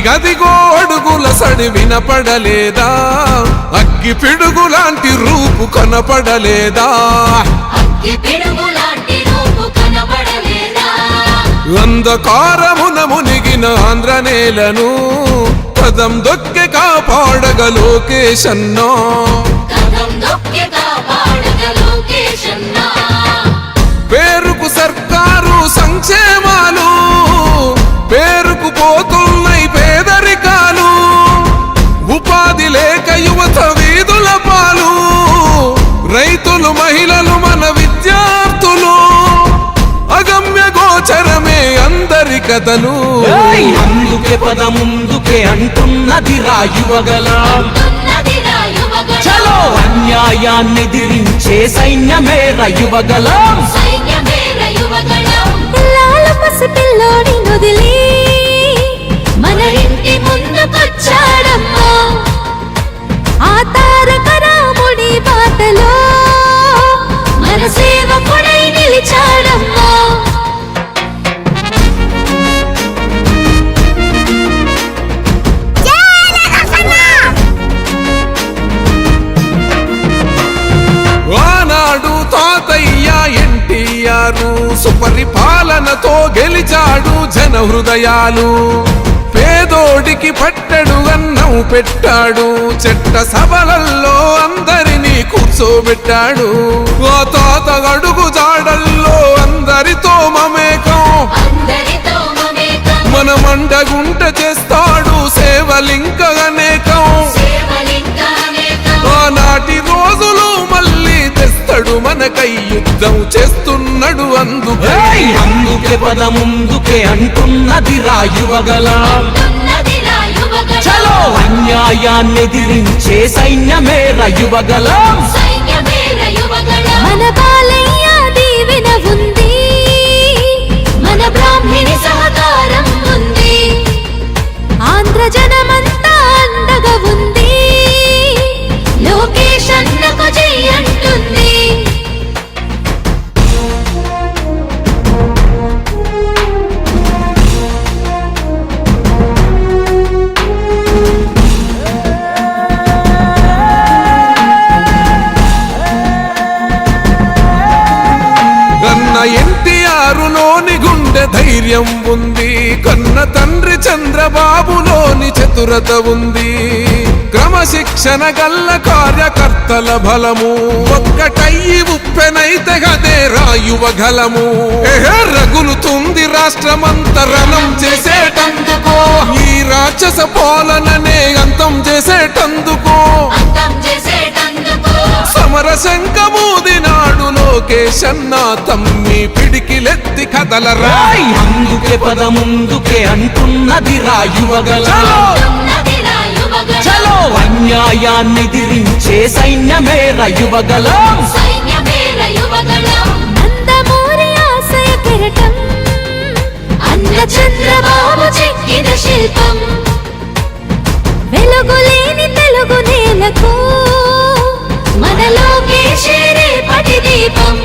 గదిగో అడుగుల సడి వినపడలేదా అగ్గి పిడుగులాంటి రూపు కనపడలేదా అంధకారమున మునిగిన ఆంధ్ర నేలను పదం దొక్కి కాపాడగ లోకేశన్నా పేరుకు సర్కారు సంక్షేమాలు పేరుకు పోతున్నాయి పేదరికాలు ఉపాధి లేక యువత వీధుల పాలు రైతులు మహిళలు మన విద్యార్థులు అగమ్య గోచరమే అందరి కథలు అందుకే పద ముందుకే అంటున్నది రాయువగలం చలో అన్యాయాన్ని దిరించే సైన్యమే రయువగలం పిల్లోని వదిలి మన ఇంటి ముందుకొచ్చాడమ్మా ఆ తారక రాముడి బాటలో మన సేవకుడై నిలిచాడమ్మా ఆనాడు తాతయ్య ఎన్టీఆర్ సుపరిపాలనతో గెలిచాడు జన హృదయాలు పేదోడికి పట్టెడు అన్నం పెట్టాడు చెట్ట సభలల్లో అందరినీ కూర్చోబెట్టాడు ఆ తాత అడుగు జాడల్లో అందరితో మమేకం మన మండగుంట చేస్తాడు సేవలింక అనేకం ఆనాటి రోజులు మళ్ళీ తెస్తాడు మనకై యుద్ధం చేస్తున్నాడు అందుకే పద ముందుకే అంటున్నది రాయువగలం చలో అన్యాయాన్ని దిరించే సైన్యమే రయువగలం మన బాలయ్య దీవెన ఉంది మన బ్రాహ్మణి సహకారం ఉంది ఆంధ్ర జనమంతా అండగా ఉంది లోకేష్ అన్నకు జై అంటుంది ఎన్టీఆర్లోని గుండె ధైర్యం ఉంది కన్న తండ్రి చంద్రబాబులోని చతురత ఉంది క్రమశిక్షణ గల్ల కార్యకర్తల బలము ఒక్కటయ్యి ఉప్పెనైతే గదే రాయువగలము రగులుతుంది రాష్ట్రమంతరణం చేసేటందుకో ఈ రాక్షస పాలననే అంతం చేసేటందుకో సమర శంఖమూదినాడు లోకేశన్న తమ్మి పిడికిలెత్తి కదలరా అందుకే పద ముందుకే అంటున్నది రాయువగలం చలో అన్యాయాన్ని దిరించే సైన్యమే రయువగలం నందమూరి ఆశయ కిరటం అన్న చంద్రబాబు చెక్కిన శిల్పం వెలుగులేని తెలుగు నేలకు మన లోకేశే రేపటి దీపం